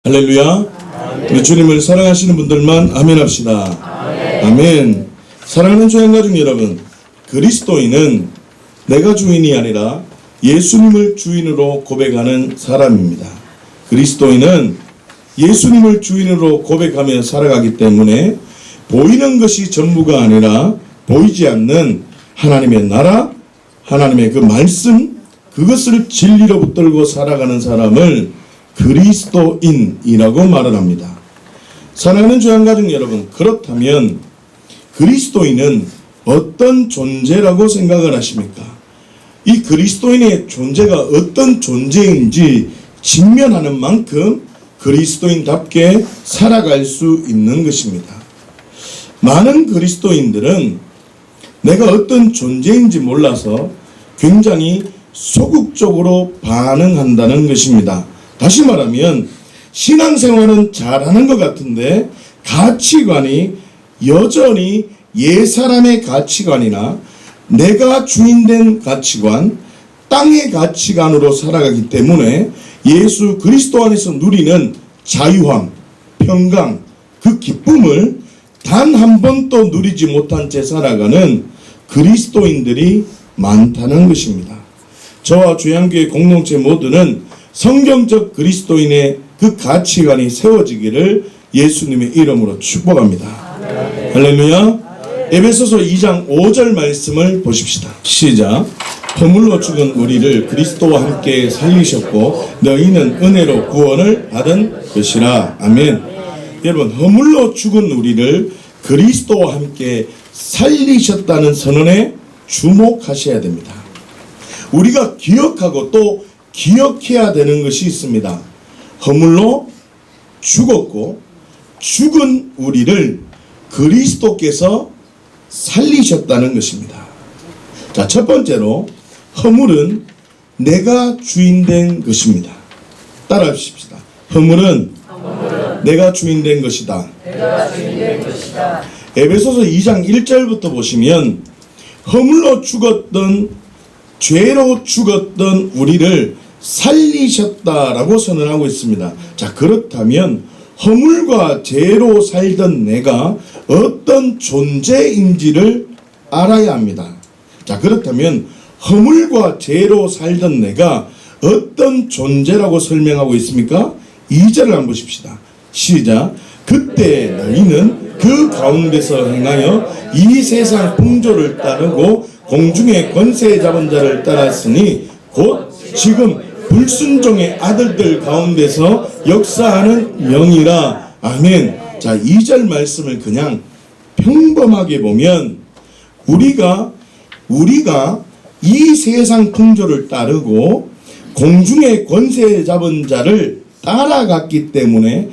할렐루야. 우리 주님을 사랑하시는 분들만 아멘 합시다. 아멘. 사랑하는 조양가족 여러분, 그리스도인은 내가 주인이 아니라 예수님을 주인으로 고백하는 사람입니다. 그리스도인은 예수님을 주인으로 고백하며 살아가기 때문에 보이는 것이 전부가 아니라 보이지 않는 하나님의 나라, 하나님의 그 말씀, 그것을 진리로 붙들고 살아가는 사람을 그리스도인이라고 말을 합니다. 사랑하는 조양가족 여러분, 그렇다면 그리스도인은 어떤 존재라고 생각을 하십니까? 이 그리스도인의 존재가 어떤 존재인지 직면하는 만큼 그리스도인답게 살아갈 수 있는 것입니다. 많은 그리스도인들은 내가 어떤 존재인지 몰라서 굉장히 소극적으로 반응한다는 것입니다. 다시 말하면 신앙생활은 잘하는 것 같은데 가치관이 여전히 옛사람의 가치관이나 내가 주인된 가치관, 땅의 가치관으로 살아가기 때문에 예수 그리스도 안에서 누리는 자유함, 평강, 그 기쁨을 단 한 번도 누리지 못한 채 살아가는 그리스도인들이 많다는 것입니다. 저와 조양교회 공동체 모두는 성경적 그리스도인의 그 가치관이 세워지기를 예수님의 이름으로 축복합니다. 네. 할렐루야. 에베소서 2장 5절 말씀을 보십시다. 시작. 허물로 죽은 우리를 그리스도와 함께 살리셨고 너희는 은혜로 구원을 받은 것이라. 아멘. 여러분, 허물로 죽은 우리를 그리스도와 함께 살리셨다는 선언에 주목하셔야 됩니다. 우리가 기억하고 또 기억해야 되는 것이 있습니다. 허물로 죽었고 죽은 우리를 그리스도께서 살리셨다는 것입니다. 자, 첫 번째로 허물은 내가 주인된 것입니다. 따라 하십시다. 허물은 내가 주인된 것이다. 에베소서 2장 1절부터 보시면 허물로 죽었던, 죄로 죽었던 우리를 살리셨다라고 선언하고 있습니다. 자, 그렇다면 허물과 죄로 살던 내가 어떤 존재인지를 알아야 합니다. 자, 그렇다면 허물과 죄로 살던 내가 어떤 존재라고 설명하고 있습니까? 2절을 한번 보십시다. 시작. 그때 너희는 그 가운데서 행하여 이 세상 풍조를 따르고 공중의 권세 잡은 자를 따랐으니 곧 지금 불순종의 아들들 가운데서 역사하는 영이라. 아멘. 자, 2절 말씀을 그냥 평범하게 보면 우리가 이 세상 풍조를 따르고 공중의 권세 잡은 자를 따랐기 때문에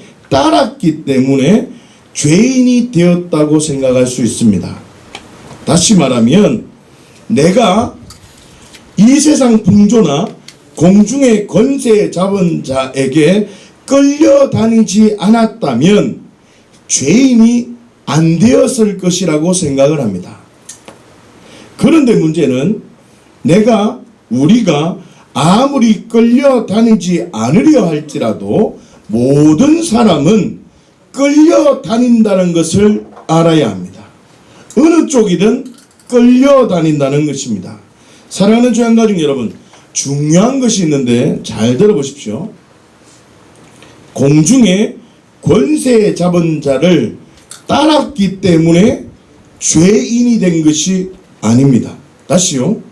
죄인이 되었다고 생각할 수 있습니다. 다시 말하면 내가 이 세상 풍조나 공중의 권세 잡은 자에게 끌려다니지 않았다면 죄인이 안 되었을 것이라고 생각을 합니다. 그런데 문제는 우리가 아무리 끌려다니지 않으려 할지라도 모든 사람은 끌려다닌다는 것을 알아야 합니다. 어느 쪽이든 끌려다닌다는 것입니다. 사랑하는 조양가족 여러분, 중요한 것이 있는데 잘 들어보십시오. 공중에 권세 잡은 자를 따랐기 때문에 죄인이 된 것이 아닙니다. 다시요.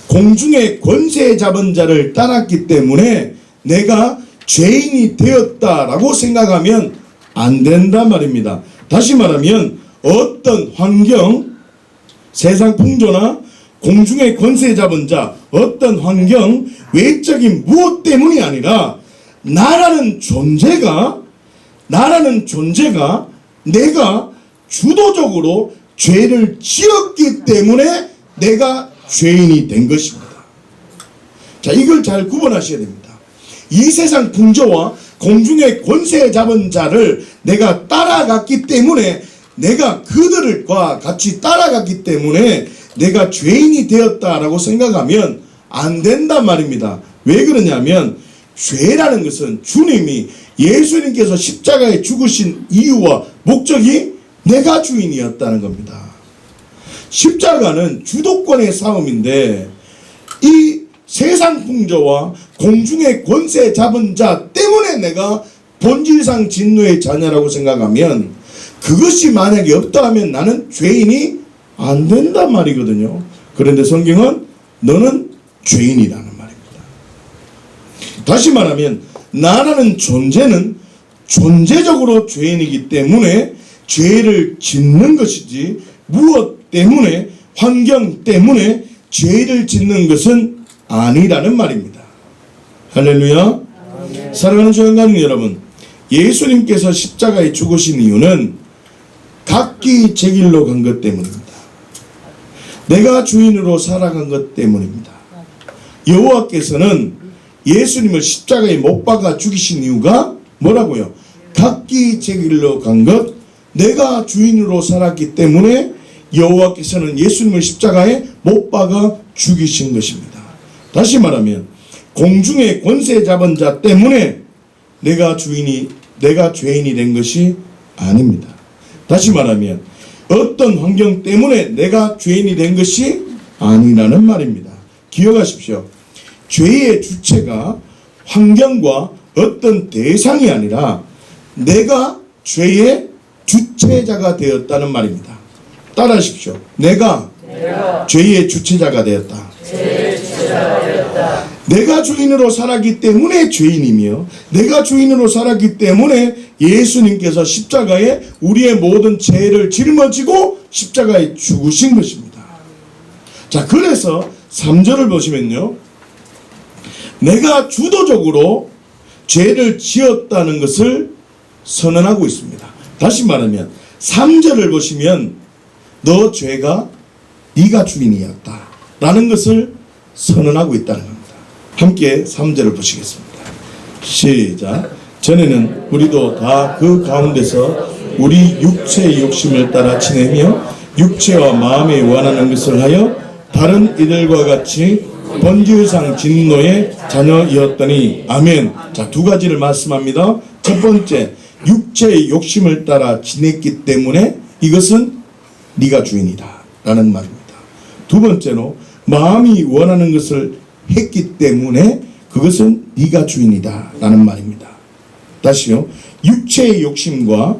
공중에 권세 잡은 자를 따랐기 때문에 내가 죄인이 되었다라고 생각하면 안 된단 말입니다. 다시 말하면 어떤 환경, 세상 풍조나 공중의 권세 잡은 자, 어떤 환경, 외적인 무엇 때문이 아니라 나라는 존재가 내가 주도적으로 죄를 지었기 때문에 내가 죄인이 된 것입니다. 자, 이걸 잘 구분하셔야 됩니다. 이 세상 풍조와 공중의 권세 잡은 자를 내가 따라갔기 때문에, 내가 그들과 같이 따라갔기 때문에 내가 죄인이 되었다라고 생각하면 안 된단 말입니다. 왜 그러냐면 죄라는 것은 주님이 예수님께서 십자가에 죽으신 이유와 목적이 내가 주인이었다는 겁니다. 십자가는 주도권의 싸움인데 이 세상 풍조와 공중의 권세 잡은 자 때문에 내가 본질상 진노의 자녀라고 생각하면 그것이 만약에 없다 하면 나는 죄인이 안 된단 말이거든요. 그런데 성경은 너는 죄인이라는 말입니다. 다시 말하면 나라는 존재는 존재적으로 죄인이기 때문에 죄를 짓는 것이지 무엇 때문에 환경 때문에 죄를 짓는 것은 아니라는 말입니다. 할렐루야. 사랑하는 조영가족 여러분, 예수님께서 십자가에 죽으신 이유는 각기 제 길로 간 것 때문입니다. 내가 주인으로 살아간 것 때문입니다. 여호와께서는 예수님을 십자가에 못 박아 죽이신 이유가 뭐라고요? 각기 제 길로 간 것, 내가 주인으로 살았기 때문에 여호와께서는 예수님을 십자가에 못 박아 죽이신 것입니다. 다시 말하면 공중의 권세 잡은 자 때문에 내가 죄인이 된 것이 아닙니다. 다시 말하면 어떤 환경 때문에 내가 죄인이 된 것이 아니라는 말입니다. 기억하십시오. 죄의 주체가 환경과 어떤 대상이 아니라 내가 죄의 주체자가 되었다는 말입니다. 따라하십시오. 내가 죄의 주체자가 되었다. 내가 주인으로 살았기 때문에 죄인이며 내가 주인으로 살았기 때문에 예수님께서 십자가에 우리의 모든 죄를 짊어지고 십자가에 죽으신 것입니다. 자, 그래서 3절을 보시면요, 내가 주도적으로 죄를 지었다는 것을 선언하고 있습니다. 다시 말하면 3절을 보시면 너 죄가 네가 주인이었다 라는 것을 선언하고 있다는 겁니다. 함께 3절을 보시겠습니다. 시작. 전에는 우리도 다 그 가운데서 우리 육체의 욕심을 따라 지내며 육체와 마음에 원하는 것을 하여 다른 이들과 같이 본질상 진노의 자녀이었더니. 아멘. 자, 두 가지를 말씀합니다. 첫 번째, 육체의 욕심을 따라 지냈기 때문에 이것은 네가 주인이다 라는 말입니다. 두 번째로 마음이 원하는 것을 했기 때문에 그것은 네가 주인이다 라는 말입니다. 다시요. 육체의 욕심과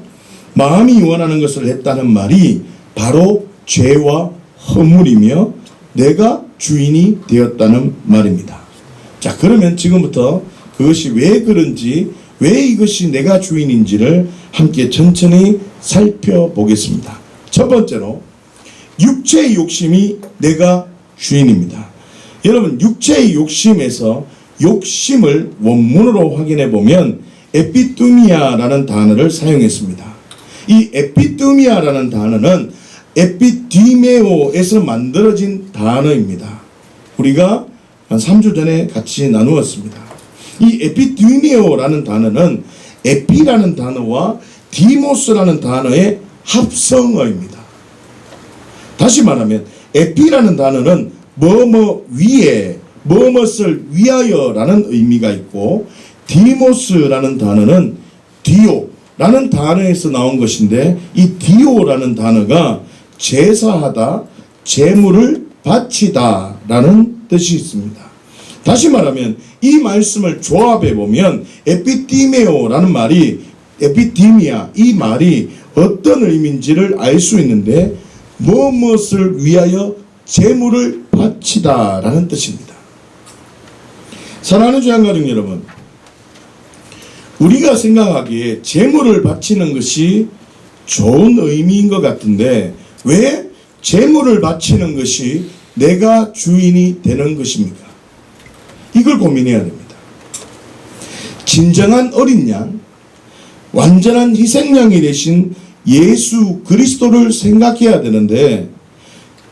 마음이 원하는 것을 했다는 말이 바로 죄와 허물이며 내가 주인이 되었다는 말입니다. 자, 그러면 지금부터 그것이 왜 그런지, 왜 이것이 내가 주인인지를 함께 천천히 살펴보겠습니다. 첫 번째로 육체의 욕심이 내가 주인입니다. 여러분, 육체의 욕심에서 욕심을 원문으로 확인해 보면 에피두미아라는 단어를 사용했습니다. 이 에피두미아라는 단어는 에피디메오에서 만들어진 단어입니다. 우리가 한 3주 전에 같이 나누었습니다. 이 에피디메오라는 단어는 에피라는 단어와 디모스라는 단어의 합성어입니다. 다시 말하면 에피라는 단어는 뭐뭐 위에, 뭐뭇을 위하여라는 의미가 있고, 디모스라는 단어는 디오라는 단어에서 나온 것인데, 이 디오라는 단어가 제사하다, 제물을 바치다 라는 뜻이 있습니다. 다시 말하면 이 말씀을 조합해 보면 에피디메오라는 말이, 에피디미아, 이 말이 어떤 의미인지를 알 수 있는데, 무엇을 위하여 제물을 바치다 라는 뜻입니다. 사랑하는 조양가족 여러분, 우리가 생각하기에 제물을 바치는 것이 좋은 의미인 것 같은데 왜 제물을 바치는 것이 내가 주인이 되는 것입니까? 이걸 고민해야 됩니다. 진정한 어린 양, 완전한 희생양이 되신 예수 그리스도를 생각해야 되는데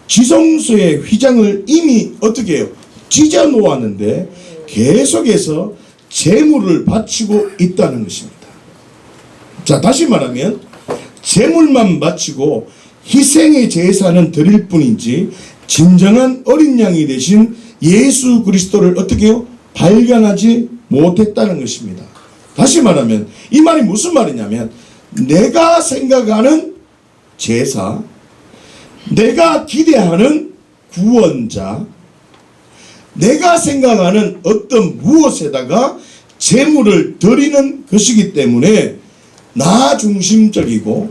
지성소의 휘장을 이미 어떻게 해요? 찢어 놓았는데 계속해서 제물을 바치고 있다는 것입니다. 자, 다시 말하면 제물만 바치고 희생의 제사는 드릴 뿐이지 진정한 어린 양이 되신 예수 그리스도를 어떻게 해요? 발견하지 못했다는 것입니다. 다시 말하면 이 말이 무슨 말이냐면 내가 생각하는 제사, 내가 기대하는 구원자, 내가 생각하는 어떤 무엇에다가 제물을 드리는 것이기 때문에 나 중심적이고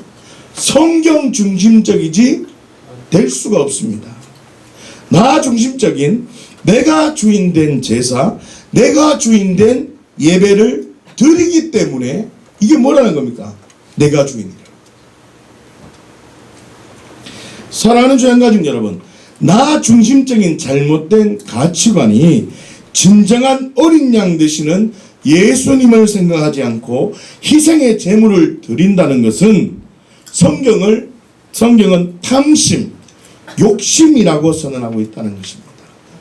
성경 중심적이지 될 수가 없습니다. 나 중심적인 내가 주인된 제사, 내가 주인된 예배를 드리기 때문에 이게 뭐라는 겁니까? 내가 주인이라. 사랑하는 주양가족 여러분, 나 중심적인 잘못된 가치관이 진정한 어린 양 되시는 예수님을 생각하지 않고 희생의 제물을 드린다는 것은 성경은 탐심, 욕심이라고 선언하고 있다는 것입니다.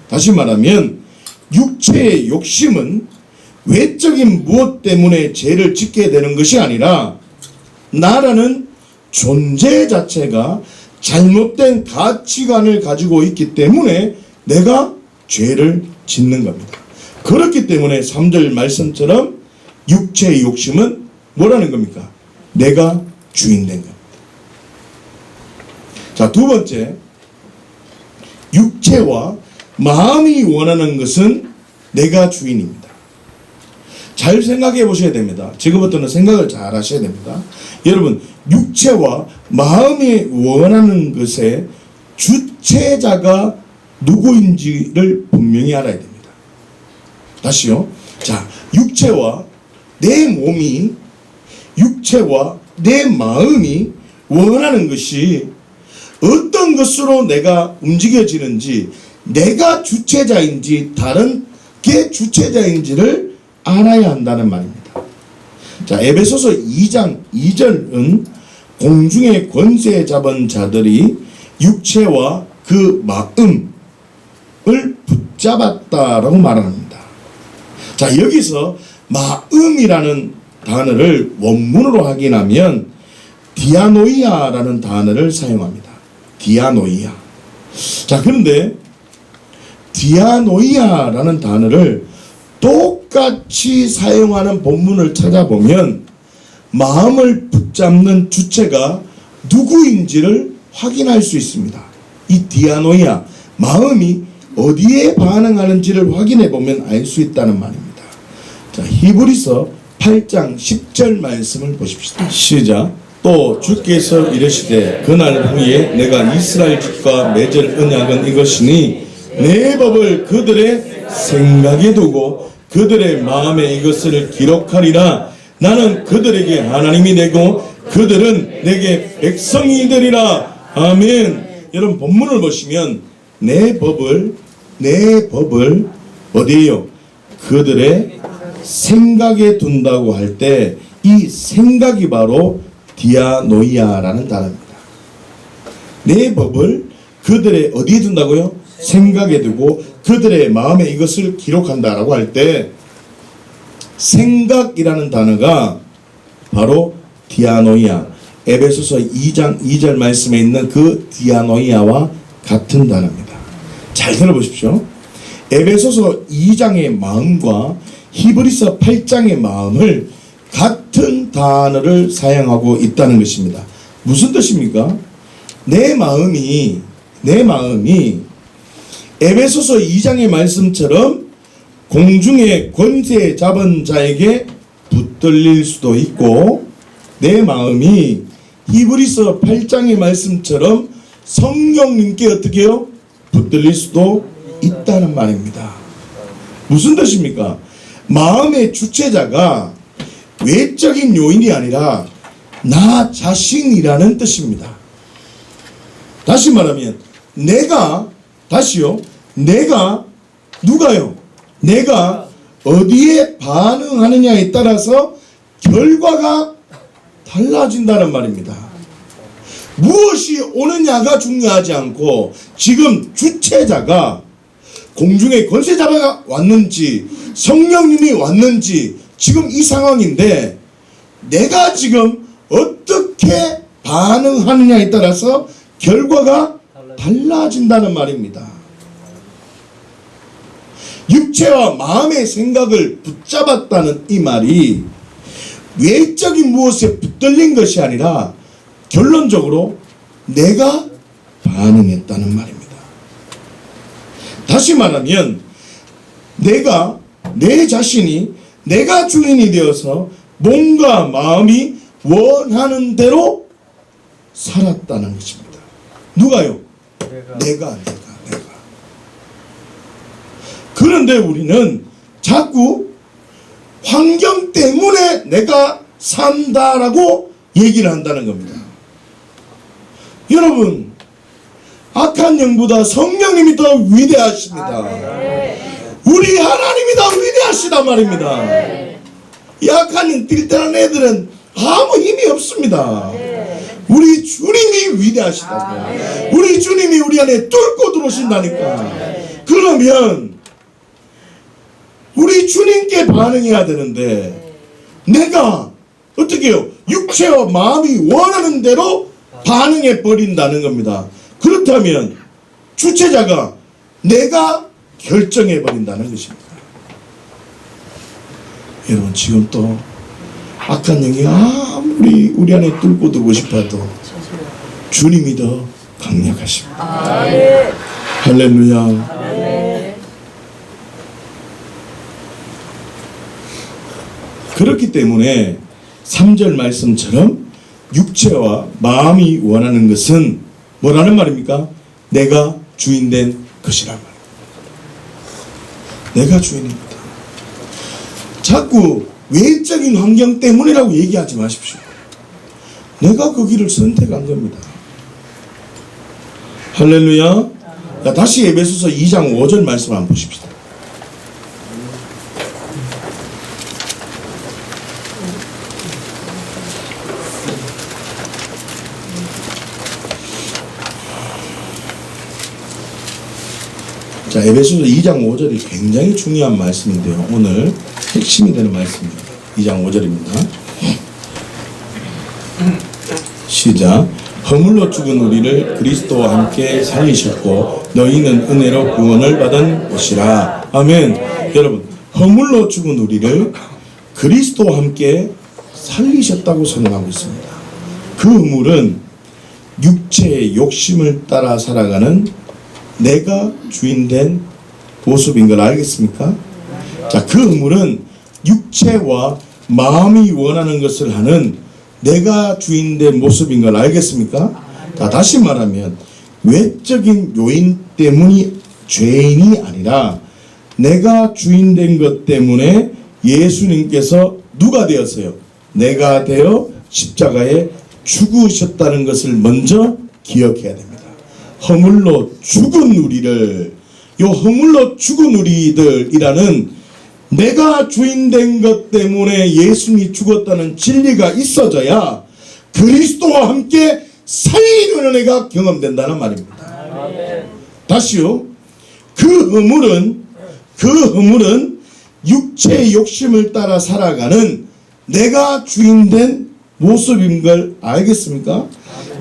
다시 말하면 육체의 욕심은 외적인 무엇 때문에 죄를 짓게 되는 것이 아니라 나라는 존재 자체가 잘못된 가치관을 가지고 있기 때문에 내가 죄를 짓는 겁니다. 그렇기 때문에 3절 말씀처럼 육체의 욕심은 뭐라는 겁니까? 내가 주인된 겁니다. 자, 두 번째, 육체와 마음이 원하는 것은 내가 주인입니다. 잘 생각해 보셔야 됩니다. 지금부터는 생각을 잘 하셔야 됩니다. 여러분, 육체와 마음이 원하는 것의 주체자가 누구인지를 분명히 알아야 됩니다. 다시요. 자, 육체와 내 몸이, 육체와 내 마음이 원하는 것이 어떤 것으로 내가 움직여지는지, 내가 주체자인지 다른 게 주체자인지를 알아야 한다는 말입니다. 자, 에베소서 2장 2절은 공중의 권세 잡은 자들이 육체와 그 마음을 붙잡았다라고 말합니다. 자, 여기서 마음이라는 단어를 원문으로 확인하면 디아노이아라는 단어를 사용합니다. 디아노이아. 자, 그런데 디아노이아라는 단어를 똑같이 사용하는 본문을 찾아보면 마음을 붙잡는 주체가 누구인지를 확인할 수 있습니다. 이 디아노이아, 마음이 어디에 반응하는지를 확인해 보면 알 수 있다는 말입니다. 자, 히브리서 8장 10절 말씀을 보십시다. 시작. 또 주께서 이르시되 그날 후에 내가 이스라엘 집과 맺을 언약은 이것이니 내 법을 그들의 생각에 두고 그들의 마음에 이것을 기록하리라. 나는 그들에게 하나님이 되고 그들은 내게 백성이 되리라. 아멘. 여러분, 본문을 보시면 내 법을 어디에요? 그들의 생각에 둔다고 할 때 이 생각이 바로 디아노이아라는 단어입니다. 내 법을 그들의 어디에 둔다고요? 생각에 두고 그들의 마음에 이것을 기록한다라고 할 때 생각이라는 단어가 바로 디아노이아, 에베소서 2장 2절 말씀에 있는 그 디아노이아와 같은 단어입니다. 잘 들어보십시오. 에베소서 2장의 마음과 히브리서 8장의 마음을 같은 단어를 사용하고 있다는 것입니다. 무슨 뜻입니까? 내 마음이 에베소서 2장의 말씀처럼 공중의 권세 잡은 자에게 붙들릴 수도 있고, 내 마음이 히브리서 8장의 말씀처럼 성령님께 어떻게 해요? 붙들릴 수도 있다는 말입니다. 무슨 뜻입니까? 마음의 주체자가 외적인 요인이 아니라 나 자신이라는 뜻입니다. 다시 말하면 내가 누가요? 내가 어디에 반응하느냐에 따라서 결과가 달라진다는 말입니다. 무엇이 오느냐가 중요하지 않고 지금 주체자가 공중의 권세자가 왔는지 성령님이 왔는지 지금 이 상황인데 내가 지금 어떻게 반응하느냐에 따라서 결과가 달라진다는 말입니다. 육체와 마음의 생각을 붙잡았다는 이 말이 외적인 무엇에 붙들린 것이 아니라 결론적으로 내가 반응했다는 말입니다. 다시 말하면 내 자신이 내가 주인이 되어서 몸과 마음이 원하는 대로 살았다는 것입니다. 누가요? 내가. 그런데 우리는 자꾸 환경 때문에 내가 산다라고 얘기를 한다는 겁니다. 여러분, 악한 영보다 성령님이 더 위대하십니다. 우리 하나님이 더 위대하시다 말입니다. 이 악한 영 띨띨한 애들은 아무 힘이 없습니다. 우리 주님이 위대하시다고. 우리 주님이 우리 안에 뚫고 들어오신다니까. 그러면 우리 주님께 반응해야 되는데 내가 어떻게 해요? 육체와 마음이 원하는 대로 반응해 버린다는 겁니다. 그렇다면 주체자가 내가 결정해 버린다는 것입니다. 여러분, 지금 또 악한 영이 아무리 우리 안에 뚫고 들고 싶어도 주님이 더 강력하십니다. 할렐루야. 그렇기 때문에 3절 말씀처럼 육체와 마음이 원하는 것은 뭐라는 말입니까? 내가 주인된 것이란 말입니다. 내가 주인입니다. 자꾸 외적인 환경 때문이라고 얘기하지 마십시오. 내가 그 길을 선택한 겁니다. 할렐루야. 자, 다시 에베소서 2장 5절 말씀 한번 보십시다. 자, 에베소서 2장 5절이 굉장히 중요한 말씀인데요. 오늘 핵심이 되는 말씀입니다. 2장 5절입니다. 시작. 허물로 죽은 우리를 그리스도와 함께 살리셨고 너희는 은혜로 구원을 받은 것이라. 아멘. 여러분, 허물로 죽은 우리를 그리스도와 함께 살리셨다고 선언하고 있습니다. 그 허물은 육체의 욕심을 따라 살아가는 내가 주인된 모습인 걸 알겠습니까? 자, 그 허물은 육체와 마음이 원하는 것을 하는 내가 주인된 모습인 걸 알겠습니까? 자, 다시 말하면 외적인 요인 때문이 죄인이 아니라 내가 주인된 것 때문에 예수님께서 누가 되었어요? 내가 되어 십자가에 죽으셨다는 것을 먼저 기억해야 됩니다. 허물로 죽은 우리를, 요 허물로 죽은 우리들이라는 내가 주인된 것 때문에 예수님이 죽었다는 진리가 있어져야 그리스도와 함께 살리는 은혜가 경험된다는 말입니다. 다시요. 그 허물은 육체의 욕심을 따라 살아가는 내가 주인된 모습인 걸 알겠습니까?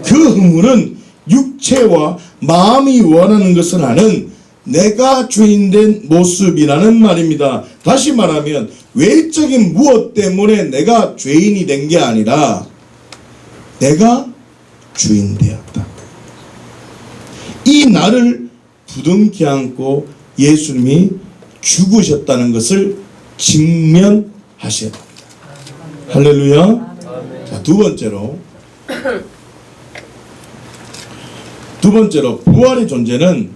그 허물은 육체와 마음이 원하는 것을 하는 내가 주인된 모습이라는 말입니다. 다시 말하면 외적인 무엇 때문에 내가 죄인이 된 게 아니라 내가 주인되었다. 이 나를 부둥켜 안고 예수님이 죽으셨다는 것을 직면하셔야 됩니다. 할렐루야. 자, 두 번째로 부활의 존재는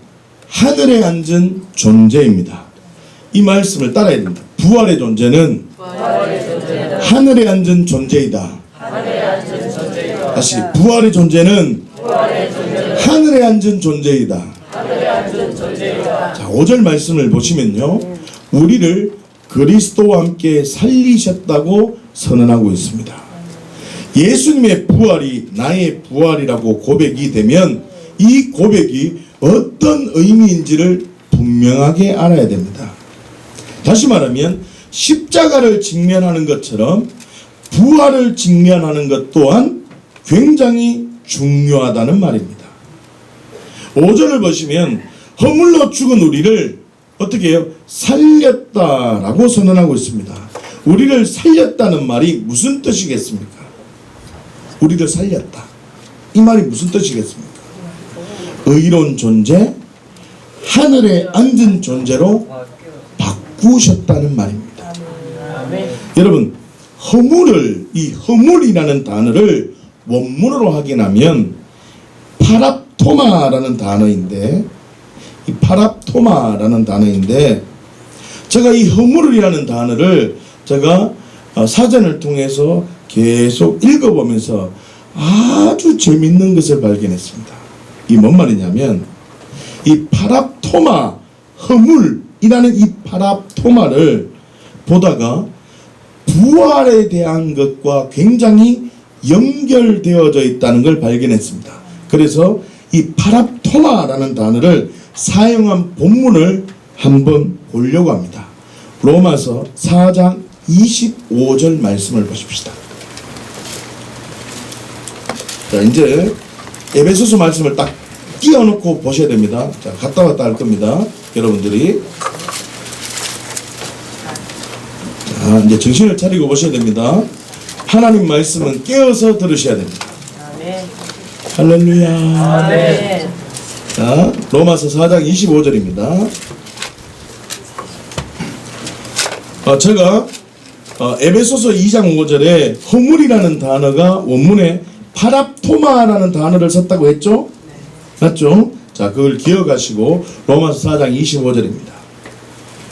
하늘에 앉은 존재입니다. 이 말씀을 따라야 됩니다. 부활의 존재는 하늘에 앉은 존재이다. 다시, 부활의 존재는 하늘에 앉은 존재이다. 자, 5절 말씀을 보시면요, 우리를 그리스도와 함께 살리셨다고 선언하고 있습니다. 예수님의 부활이 나의 부활이라고 고백이 되면 이 고백이 어떤 의미인지를 분명하게 알아야 됩니다. 다시 말하면 십자가를 직면하는 것처럼 부활을 직면하는 것 또한 굉장히 중요하다는 말입니다. 5절을 보시면 허물로 죽은 우리를 어떻게 해요? 살렸다라고 선언하고 있습니다. 우리를 살렸다는 말이 무슨 뜻이겠습니까? 우리를 살렸다. 이 말이 무슨 뜻이겠습니까? 의로운 존재, 하늘에 앉은 존재로 바꾸셨다는 말입니다. 여러분, 이 허물이라는 단어를 원문으로 확인하면 파랍토마라는 단어인데, 이 파랍토마라는 단어인데, 제가 이 허물이라는 단어를 제가 사전을 통해서 계속 읽어보면서 아주 재밌는 것을 발견했습니다. 이 뭔 말이냐면, 이 파랍토마, 허물이라는 이 파랍토마를 보다가 부활에 대한 것과 굉장히 연결되어져 있다는 걸 발견했습니다. 그래서 이 파랍토마라는 단어를 사용한 본문을 한번 보려고 합니다. 로마서 4장 25절 말씀을 보십시다. 자, 이제 에베소서 말씀을 딱 끼워놓고 보셔야 됩니다. 자, 갔다 왔다 할 겁니다. 여러분들이. 자, 이제 정신을 차리고 보셔야 됩니다. 하나님 말씀은 깨어서 들으셔야 됩니다. 할렐루야. 자, 로마서 4장 25절입니다. 제가 에베소서 2장 5절에 허물이라는 단어가 원문에 파랍토마라는 단어를 썼다고 했죠? 맞죠? 자, 그걸 기억하시고 로마서 4장 25절입니다.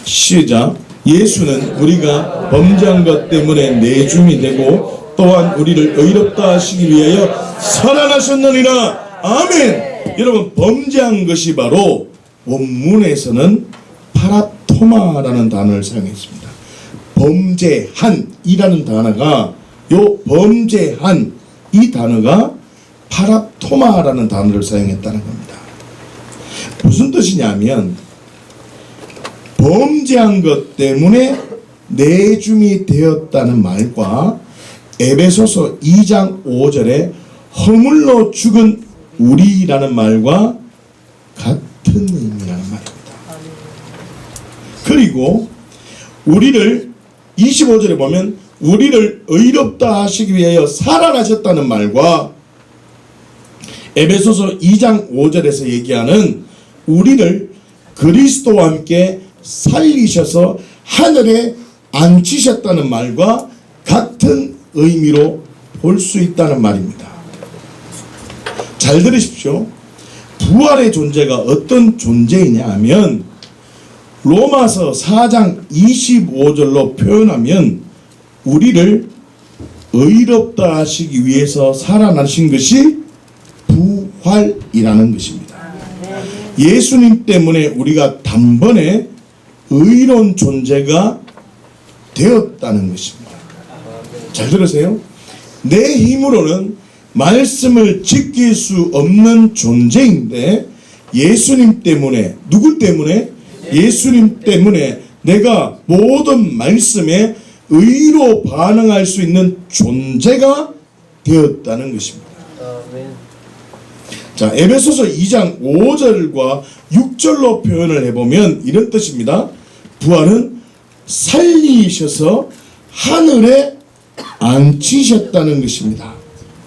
시작. 예수는 우리가 범죄한 것 때문에 내줌이 되고 또한 우리를 의롭다 하시기 위하여 살아나셨느니라. 아멘. 여러분, 범죄한 것이 바로 원문에서는 파랍토마라는 단어를 사용했습니다. 범죄한이라는 단어가, 요 범죄한 이 단어가 파랍토마라는 단어를 사용했다는 겁니다. 무슨 뜻이냐면, 범죄한 것 때문에 내줌이 되었다는 말과 에베소서 2장 5절에 허물로 죽은 우리라는 말과 같은 의미라는 말입니다. 그리고 우리를 25절에 보면 우리를 의롭다 하시기 위하여 살아나셨다는 말과 에베소서 2장 5절에서 얘기하는 우리를 그리스도와 함께 살리셔서 하늘에 앉히셨다는 말과 같은 의미로 볼 수 있다는 말입니다. 잘 들으십시오. 부활의 존재가 어떤 존재이냐 하면 로마서 4장 25절로 표현하면 우리를 의롭다 하시기 위해서 살아나신 것이 부활이라는 것입니다. 예수님 때문에 우리가 단번에 의로운 존재가 되었다는 것입니다. 잘 들으세요. 내 힘으로는 말씀을 지킬 수 없는 존재인데 예수님 때문에, 누구 때문에? 예수님 때문에 내가 모든 말씀에 의로 반응할 수 있는 존재가 되었다는 것입니다. 자, 에베소서 2장 5절과 6절로 표현을 해보면 이런 뜻입니다. 부활은 살리셔서 하늘에 앉히셨다는 것입니다.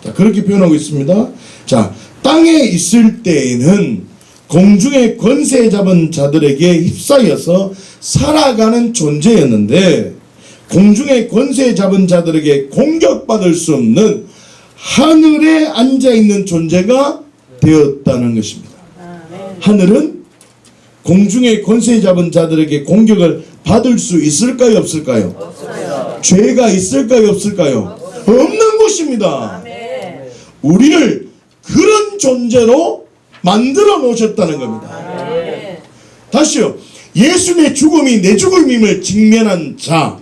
자, 그렇게 표현하고 있습니다. 자, 땅에 있을 때에는 공중의 권세 잡은 자들에게 휩싸여서 살아가는 존재였는데 공중의 권세 잡은 자들에게 공격받을 수 없는 하늘에 앉아있는 존재가 되었다는 것입니다. 하늘은 공중의 권세 잡은 자들에게 공격을 받을 수 있을까요? 없을까요? 없어요. 죄가 있을까요? 없을까요? 없는 것입니다. 우리를 그런 존재로 만들어 놓으셨다는 겁니다. 다시요. 예수님의 죽음이 내 죽음임을 직면한 자,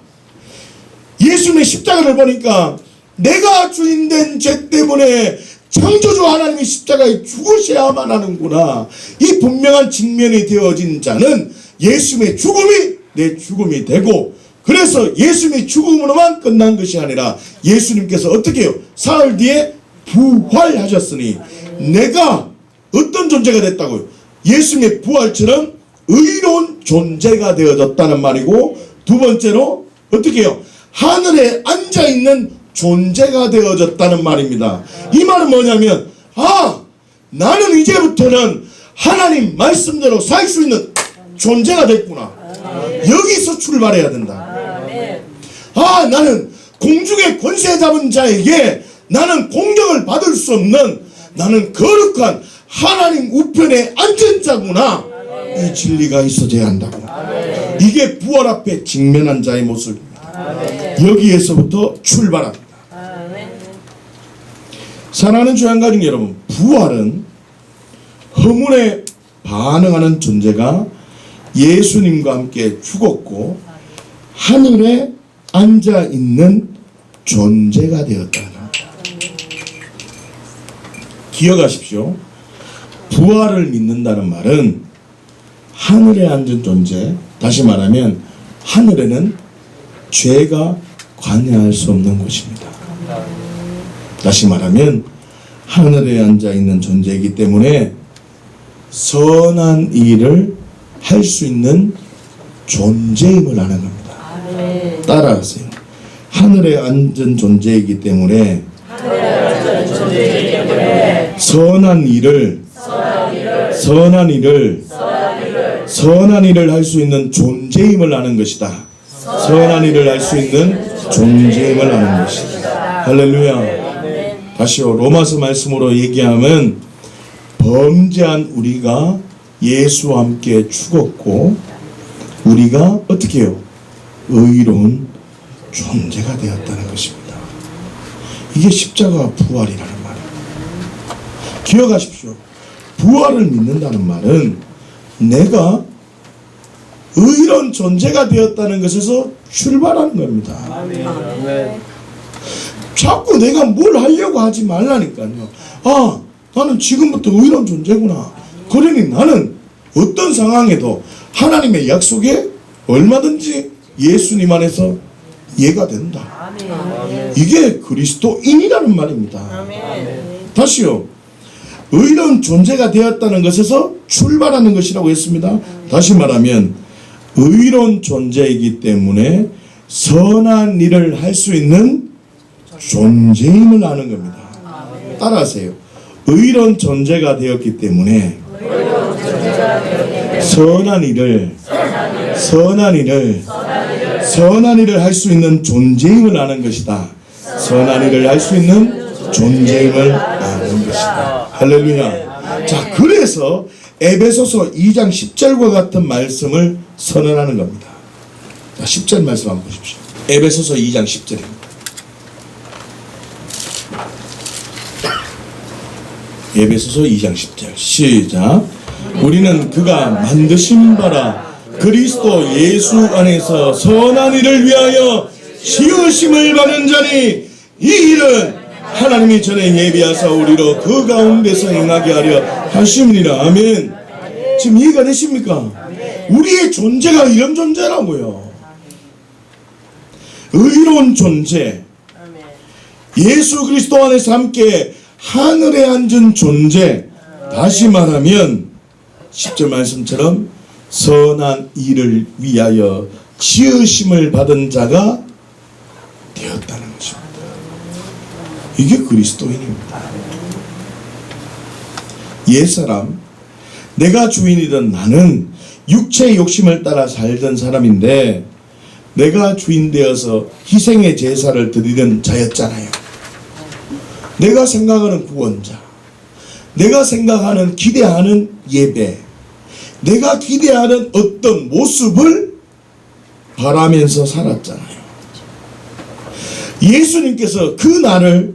예수님의 십자가를 보니까 내가 주인된 죄 때문에 창조주 하나님이 십자가에 죽으셔야만 하는구나, 이 분명한 직면이 되어진 자는 예수님의 죽음이 내 죽음이 되고, 그래서 예수님의 죽음으로만 끝난 것이 아니라 예수님께서 어떻게 해요? 사흘 뒤에 부활하셨으니 내가 어떤 존재가 됐다고요? 예수님의 부활처럼 의로운 존재가 되어졌다는 말이고, 두 번째로 어떻게 해요? 하늘에 앉아있는 존재가 되어졌다는 말입니다. 이 말은 뭐냐면, 나는 이제부터는 하나님 말씀대로 살 수 있는 존재가 됐구나. 여기서 출발해야 된다. 나는 공중의 권세 잡은 자에게 나는 공격을 받을 수 없는, 나는 거룩한 하나님 우편에 앉은 자구나. 이 진리가 있어져야 한다고. 이게 부활 앞에 직면한 자의 모습입니다. 여기에서부터 출발합니다. 사랑하는 주양가족 여러분, 부활은 허물에 반응하는 존재가 예수님과 함께 죽었고 하늘에 앉아있는 존재가 되었다는 겁니다. 기억하십시오. 부활을 믿는다는 말은 하늘에 앉은 존재, 다시 말하면 하늘에는 죄가 관여할 수 없는 곳입니다. 다시 말하면 하늘에 앉아있는 존재이기 때문에 선한 일을 할 수 있는 존재임을 아는 겁니다. 따라하세요. 하늘에 앉은 존재이기 때문에 선한 일을 할 수 있는 존재임을 아는 것이다. 선한 일을 할 수 있는 존재임을 아는 것이다. 할렐루야. 다시요. 로마서 말씀으로 얘기하면 범죄한 우리가 예수와 함께 죽었고 우리가 어떻게 해요? 의로운 존재가 되었다는 것입니다. 이게 십자가 부활이라는 말이에요. 기억하십시오. 부활을 믿는다는 말은 내가 의로운 존재가 되었다는 것에서 출발하는 겁니다. 자꾸 내가 뭘 하려고 하지 말라니까요. 나는 지금부터 의로운 존재구나. 그러니 나는 어떤 상황에도 하나님의 약속에 얼마든지 예수님 안에서 이해가 된다. 이게 그리스도인이라는 말입니다. 다시요. 의로운 존재가 되었다는 것에서 출발하는 것이라고 했습니다. 다시 말하면 의로운 존재이기 때문에 선한 일을 할 수 있는 존재임을 아는 겁니다. 따라하세요. 의로운 존재가 되었기 때문에 선한 일을 할 수 있는 존재임을 아는 것이다. 선한 일을 할 수 있는 존재임을 아는 것이다. 할렐루야. 자, 그래서 에베소서 2장 10절과 같은 말씀을 선언하는 겁니다. 자, 10절 말씀 한번 보십시오. 에베소서 2장 10절입니다. 에베소서 2장 10절 시작. 우리는 그가 만드신 바라 그리스도 예수 안에서 선한 일을 위하여 지으심을 받은 자니 이 일은 하나님이 전에 예비하사 우리로 그 가운데서 행하게 하려 하심이니라. 아멘. 지금 이해가 되십니까? 우리의 존재가 이런 존재라고요. 의로운 존재, 예수 그리스도 안에서 함께 하늘에 앉은 존재, 다시 말하면 10절 말씀처럼 선한 일을 위하여 지으심을 받은 자가 되었다는 것입니다. 이게 그리스도인입니다. 옛사람, 내가 주인이던 나는 육체의 욕심을 따라 살던 사람인데 내가 주인 되어서 희생의 제사를 드리는 자였잖아요. 내가 생각하는 구원자, 내가 생각하는 기대하는 예배, 내가 기대하는 어떤 모습을 바라면서 살았잖아요. 예수님께서 그 나를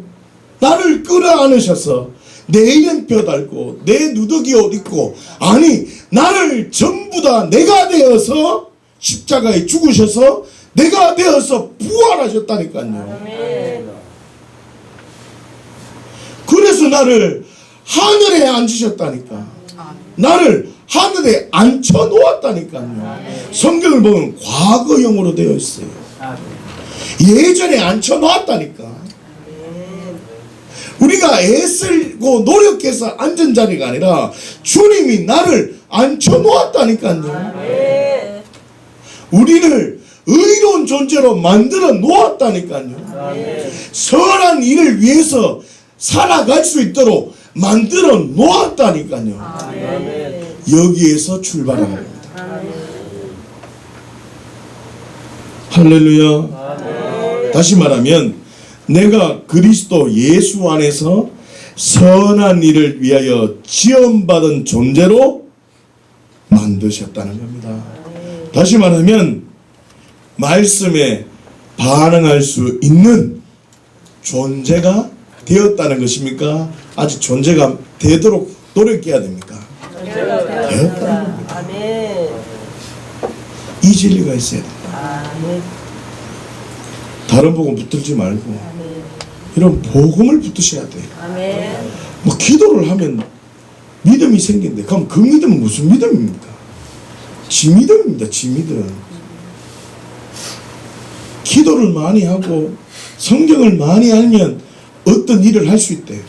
끌어안으셔서 내 이름표 달고 내 누더기 옷 입고, 아니 나를 전부 다 내가 되어서 십자가에 죽으셔서 내가 되어서 부활하셨다니까요. 그래서 나를 하늘에 앉으셨다니까. 나를 하늘에 앉혀 놓았다니까요. 성경을 보면 과거형으로 되어 있어요. 예전에 앉혀 놓았다니까. 우리가 애쓰고 노력해서 앉은 자리가 아니라 주님이 나를 앉혀놓았다니까요. 우리를 의로운 존재로 만들어 놓았다니까요. 선한 일을 위해서 살아갈 수 있도록 만들어 놓았다니까요. 여기에서 출발합니다. 할렐루야. 다시 말하면 내가 그리스도 예수 안에서 선한 일을 위하여 지원받은 존재로 만드셨다는 겁니다. 다시 말하면 말씀에 반응할 수 있는 존재가 되었다는 것입니까? 아직 존재가 되도록 노력해야 됩니까? 되었다는 겁니다. 이 진리가 있어야 됩니다. 다른 복음 붙들지 말고 이런 복음을 붙드셔야 돼요. 뭐 기도를 하면 믿음이 생긴대. 그럼 그 믿음은 무슨 믿음입니까? 지 믿음입니다. 지 믿음. 기도를 많이 하고 성경을 많이 알면 어떤 일을 할 수 있대.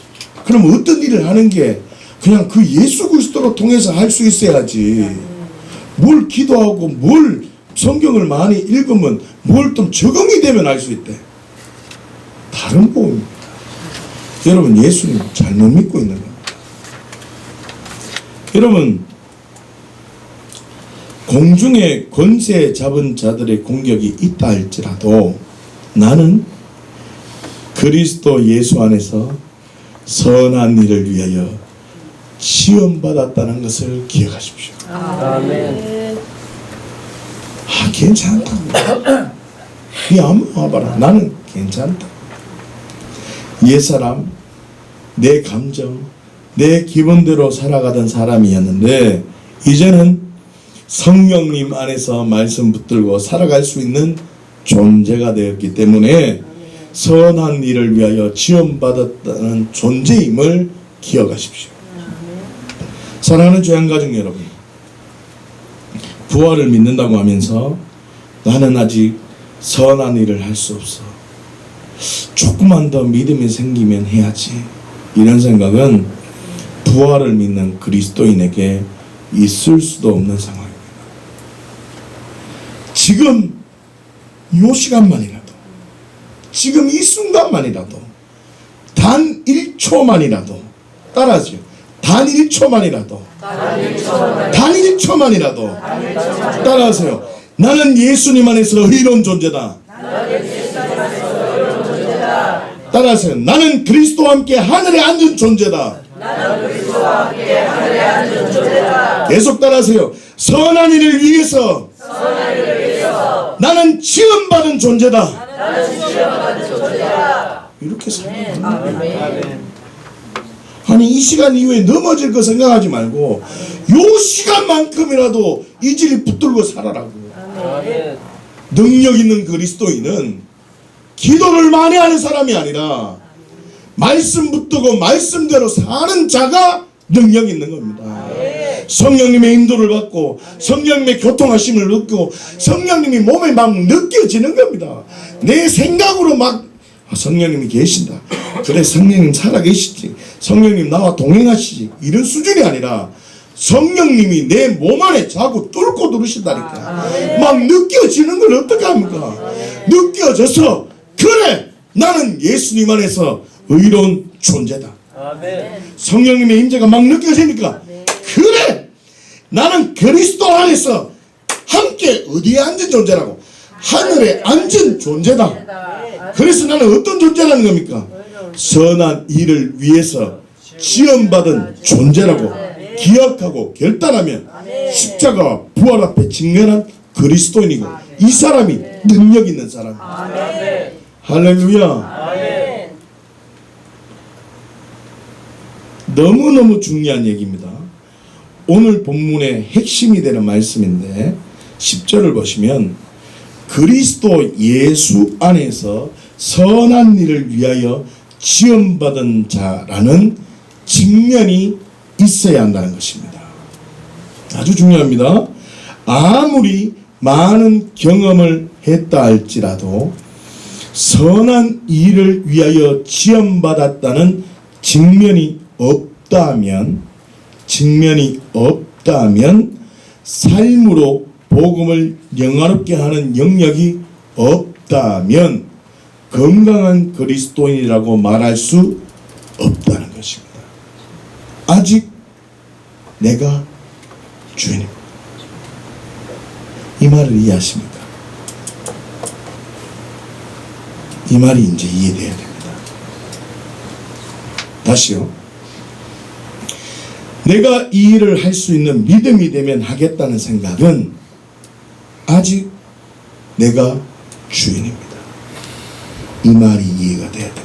그럼 어떤 일을 하는 게 그냥 그 예수 그리스도로 통해서 할 수 있어야지. 뭘 기도하고 뭘 성경을 많이 읽으면 뭘 좀 적응이 되면 알 수 있대. 다른 복음입니다. 여러분 예수님 잘못 믿고 있는 겁니다. 여러분 공중에 권세 잡은 자들의 공격이 있다 할지라도 나는 그리스도 예수 안에서 선한 일을 위하여 시험받았다는 것을 기억하십시오. 아멘. 괜찮다. 이 아무 와봐라. 나는 괜찮다. 옛사람, 내 감정, 내 기분대로 살아가던 사람이었는데 이제는 성령님 안에서 말씀 붙들고 살아갈 수 있는 존재가 되었기 때문에 선한 일을 위하여 지원받았다는 존재임을 기억하십시오. 사랑하는 죄인가족 여러분, 부활을 믿는다고 하면서 나는 아직 선한 일을 할 수 없어. 조금만 더 믿음이 생기면 해야지. 이런 생각은 부활을 믿는 그리스도인에게 있을 수도 없는 상황입니다. 지금 이 시간만이라도, 지금 이 순간만이라도, 단 1초만이라도, 따라하죠. 단 1초만이라도, 단 1초만이라도, 따라하세요. 나는 예수님 안에서 의로운 존재다. 따라하세요. 나는 그리스도와 함께 하늘에 앉은 존재다. 계속 따라하세요. 선한 일을 위해서 나는 지원받은 존재다. 이렇게 생각합니다. 아니 이 시간 이후에 넘어질 거 생각하지 말고 요 시간만큼이라도 이 진리 붙들고 살아라고. 능력 있는 그리스도인은 기도를 많이 하는 사람이 아니라 말씀 붙들고 말씀대로 사는 자가 능력 있는 겁니다. 성령님의 인도를 받고 성령님의 교통하심을 느끼고 성령님이 몸에 막 느껴지는 겁니다. 내 생각으로 막 성령님이 계신다. 그래 성령님 살아계시지. 성령님 나와 동행하시지. 이런 수준이 아니라 성령님이 내 몸 안에 자꾸 뚫고 들으신다니까. 막 느껴지는 걸 어떻게 합니까? 느껴져서 그래 나는 예수님 안에서 의로운 존재다. 성령님의 임재가 막 느껴지니까 그래 나는 그리스도 안에서 함께 어디에 앉은 존재라고? 하늘에 앉은 존재다. 그래서 나는 어떤 존재라는 겁니까? 선한 일을 위해서 지원받은 존재라고 기억하고 결단하면 십자가 부활 앞에 직면한 그리스도인이고 이 사람이 능력 있는 사람. 할렐루야. 너무너무 중요한 얘기입니다. 오늘 본문의 핵심이 되는 말씀인데 10절을 보시면 그리스도 예수 안에서 선한 일을 위하여 지원받은 자라는 직면이 있어야 한다는 것입니다. 아주 중요합니다. 아무리 많은 경험을 했다 할지라도 선한 일을 위하여 지원받았다는 직면이 없다면 없다면 삶으로 복음을 영화롭게 하는 영역이 없다면 건강한 그리스도인이라고 말할 수 없다는 것입니다. 아직 내가 주인입니다. 이 말을 이해하십니까? 이 말이 이제 이해돼야 됩니다. 다시요. 내가 이 일을 할 수 있는 믿음이 되면 하겠다는 생각은 아직 내가 주인입니다. 이 말이 이해가 돼야 됩니다.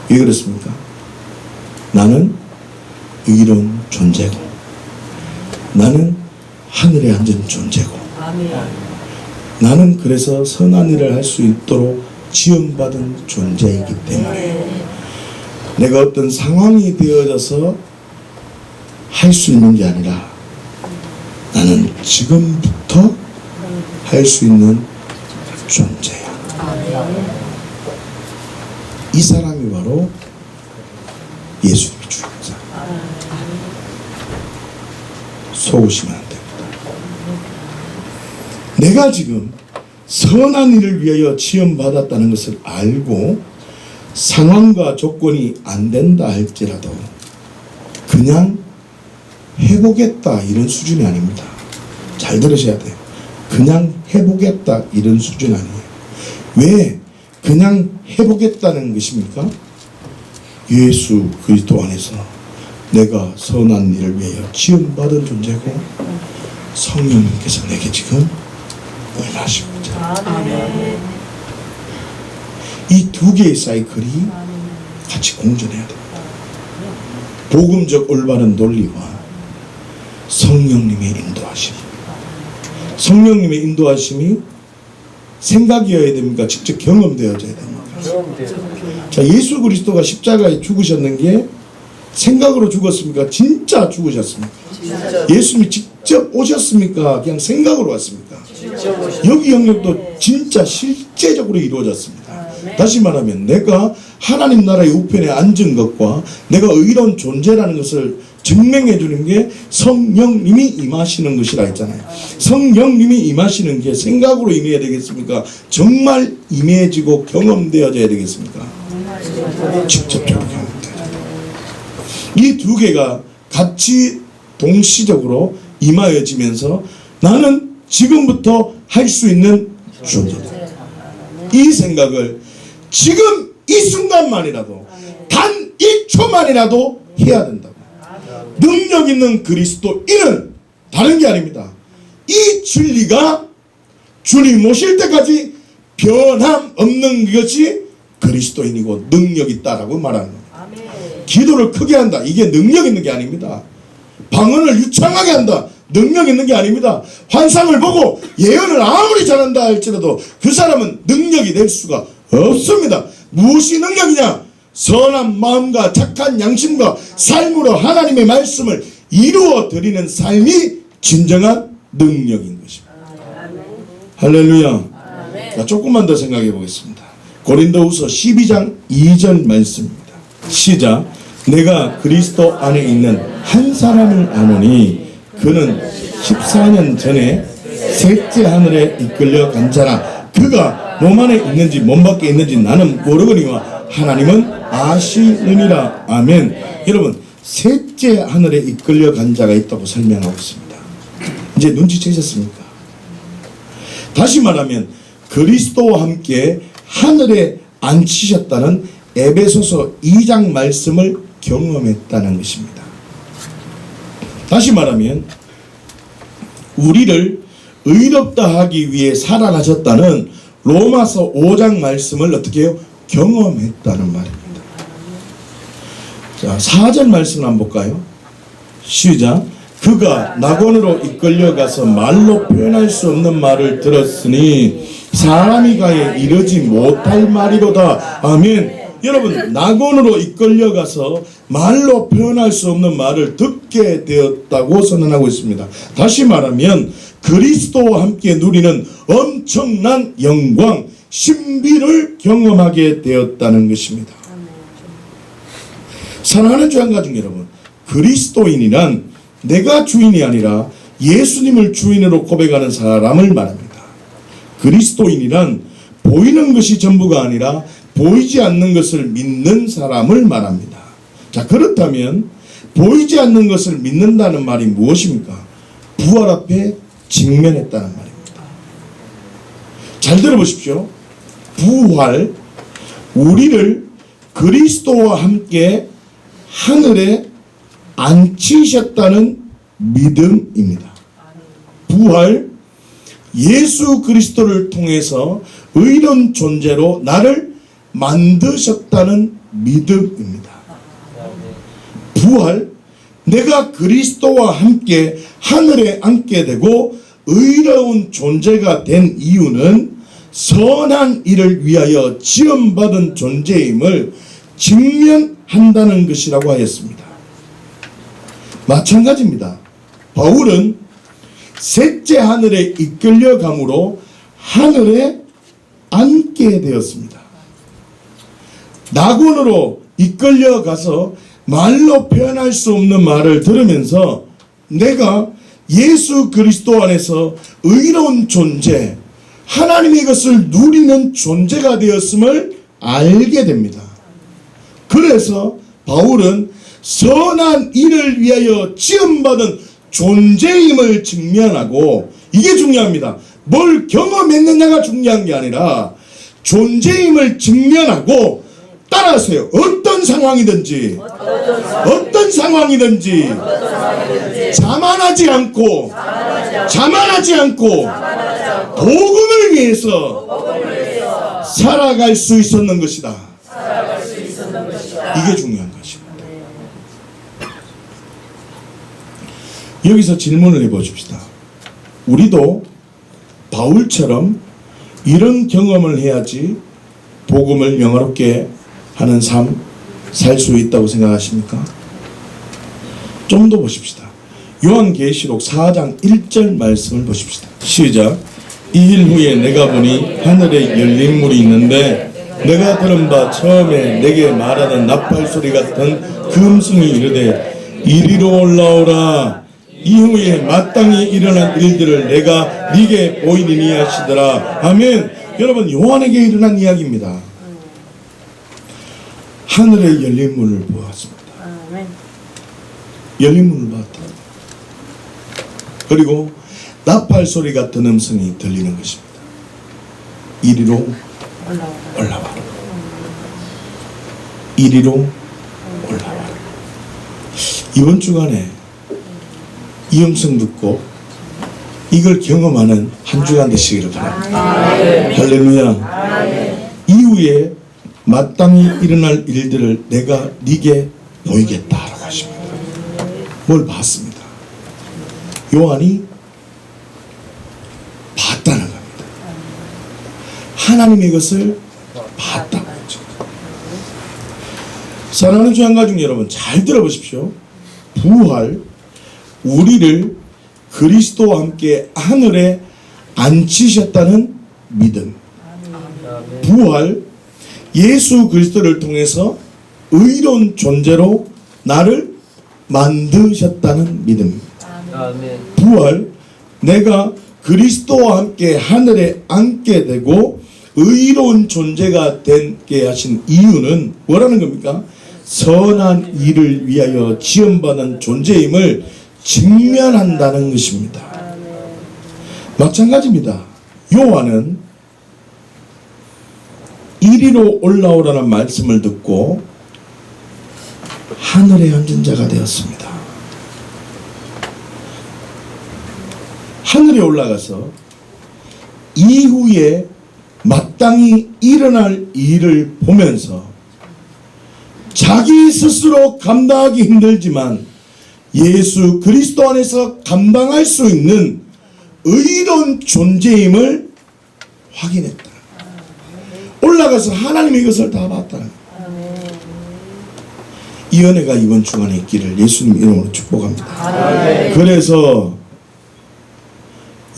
왜 그렇습니까? 나는 의로운 존재고, 나는 하늘에 앉은 존재고, 나는 그래서 선한 일을 할 수 있도록 지원받은 존재이기 때문에 내가 어떤 상황이 되어져서 할 수 있는 게 아니라 나는 지금부터 할 수 있는 존재야. 이 사람이 바로 예수님이 주인자. 속으시면 안 됩니다. 내가 지금 선한 일을 위하여 지원받았다는 것을 알고 상황과 조건이 안 된다 할지라도 그냥 해보겠다 이런 수준이 아닙니다. 잘 들으셔야 돼요. 그냥 해보겠다 이런 수준 아니에요. 왜 그냥 해보겠다는 것입니까? 예수 그리스도 안에서 내가 선한 일을 위하여 지원받은 존재고 성령님께서 내게 지금 임하시고 이 두 개의 사이클이 같이 공존해야 됩니다. 복음적 올바른 논리와 성령님의 인도하심. 성령님의 인도하심이 생각이어야 됩니까? 직접 경험되어져야 됩니까? 자, 예수 그리스도가 십자가에 죽으셨는 게 생각으로 죽었습니까? 진짜 죽으셨습니까? 예수님이 직접 오셨습니까? 그냥 생각으로 왔습니까? 여기 영역도 진짜 실제적으로 이루어졌습니다. 다시 말하면 내가 하나님 나라의 우편에 앉은 것과 내가 의로운 존재라는 것을 증명해 주는 게 성령님이 임하시는 것이라 했잖아요. 성령님이 임하시는 게 생각으로 임해야 되겠습니까? 정말 임해지고 경험되어져야 되겠습니까? 직접적으로 경험되어져야 이 두 개가 같이 동시적으로 임하여지면서 나는 지금부터 할 수 있는 존재다. 이 생각을 지금 이 순간만이라도 단 1초만이라도 해야 된다고. 능력 있는 그리스도인은 다른 게 아닙니다. 이 진리가 주님 오실 때까지 변함없는 것이 그리스도인이고 능력 있다라고 말하는 겁니다. 기도를 크게 한다. 이게 능력 있는 게 아닙니다. 방언을 유창하게 한다. 능력 있는 게 아닙니다. 환상을 보고 예언을 아무리 잘한다 할지라도 그 사람은 능력이 될 수가 없습니다. 무엇이 능력이냐? 선한 마음과 착한 양심과 삶으로 하나님의 말씀을 이루어 드리는 삶이 진정한 능력인 것입니다. 할렐루야. 자, 조금만 더 생각해 보겠습니다. 고린도후서 12장 2절 말씀입니다. 시작. 내가 그리스도 안에 있는 한 사람을 아노니 그는 14년 전에 셋째 하늘에 이끌려 간 자라. 그가 몸 안에 있는지 몸 밖에 있는지 나는 모르거니와 하나님은 아시느니라. 아멘. 여러분, 셋째 하늘에 이끌려 간 자가 있다고 설명하고 있습니다. 이제 눈치채셨습니까? 다시 말하면 그리스도와 함께 하늘에 앉히셨다는 에베소서 2장 말씀을 경험했다는 것입니다. 다시 말하면 우리를 의롭다 하기 위해 살아나셨다는 로마서 5장 말씀을 어떻게 해요? 경험했다는 말입니다. 자, 4절 말씀 한번 볼까요? 시작. 그가 낙원으로 이끌려가서 말로 표현할 수 없는 말을 들었으니 사람이 가에 이르지 못할 말이로다. 아멘. 여러분, 낙원으로 이끌려가서 말로 표현할 수 없는 말을 듣게 되었다고 선언하고 있습니다. 다시 말하면 그리스도와 함께 누리는 엄청난 영광, 신비를 경험하게 되었다는 것입니다. 사랑하는 주한 가족 여러분, 그리스도인이란 내가 주인이 아니라 예수님을 주인으로 고백하는 사람을 말합니다. 그리스도인이란 보이는 것이 전부가 아니라 보이지 않는 것을 믿는 사람을 말합니다. 자, 그렇다면 보이지 않는 것을 믿는다는 말이 무엇입니까? 부활 앞에 직면했다는 말입니다. 잘 들어보십시오. 부활, 우리를 그리스도와 함께 하늘에 앉히셨다는 믿음입니다. 부활, 예수 그리스도를 통해서 의로운 존재로 나를 만드셨다는 믿음입니다. 부활, 내가 그리스도와 함께 하늘에 앉게 되고 의로운 존재가 된 이유는 선한 일을 위하여 지음받은 존재임을 직면한다는 것이라고 하였습니다. 마찬가지입니다. 바울은 셋째 하늘에 이끌려감으로 하늘에 앉게 되었습니다. 낙원으로 이끌려가서 말로 표현할 수 없는 말을 들으면서 내가 예수 그리스도 안에서 의로운 존재, 하나님의 것을 누리는 존재가 되었음을 알게 됩니다. 그래서 바울은 선한 일을 위하여 지음받은 존재임을 직면하고, 이게 중요합니다. 뭘 경험했느냐가 중요한 게 아니라 존재임을 직면하고, 따라하세요. 어떤 상황이든지 자만하지 않고 복음을 위해서 살아갈 수 있었는 것이다. 이게 중요한 것입니다. 여기서 질문을 해보십시다. 우리도 바울처럼 이런 경험을 해야지 복음을 영화롭게 하는 삶 살 수 있다고 생각하십니까? 좀 더 보십시다. 요한계시록 4장 1절 말씀을 보십시다. 시작. 이 일 후에 내가 보니 하늘에 열린 문이 있는데 내가 들은 바 처음에 내게 말하던 나팔소리 같은 그 음성이 이르되 이리로 올라오라. 이후에 마땅히 일어난 일들을 내가 네게 보이리니 하시더라. 아멘. 여러분, 요한에게 일어난 이야기입니다. 하늘에 열린 문을 보았습니다. 열린 문을 봤다. 그리고 나팔 소리 같은 음성이 들리는 것입니다. 이리로 올라와라. 이리로 올라와라. 이번 주간에 이 음성 듣고 이걸 경험하는 한 주간 되시기를 바랍니다. 할렐루야. 이후에 마땅히 일어날 일들을 내가 네게 보이겠다라고 하십니다. 뭘 봤습니다. 요한이 봤다는 겁니다. 하나님의 것을 봤다고 하죠. 사랑하는 주양가족 여러분, 잘 들어보십시오. 부활, 우리를 그리스도와 함께 하늘에 앉히셨다는 믿음. 부활, 예수 그리스도를 통해서 의로운 존재로 나를 만드셨다는 믿음. 부활, 내가 그리스도와 함께 하늘에 앉게 되고 의로운 존재가 되게 하신 이유는 뭐라는 겁니까? 선한 일을 위하여 지음받은 존재임을 직면한다는 것입니다. 마찬가지입니다. 요한은 이리로 올라오라는 말씀을 듣고 하늘에 앉은 자가 되었습니다. 하늘에 올라가서 이후에 마땅히 일어날 일을 보면서 자기 스스로 감당하기 힘들지만 예수 그리스도 안에서 감당할 수 있는 의로운 존재임을 확인했다. 올라가서 하나님의 것을 다 봤다는 거예요. 이 은혜가 이번 주간에 있기를 예수님 이름으로 축복합니다. 그래서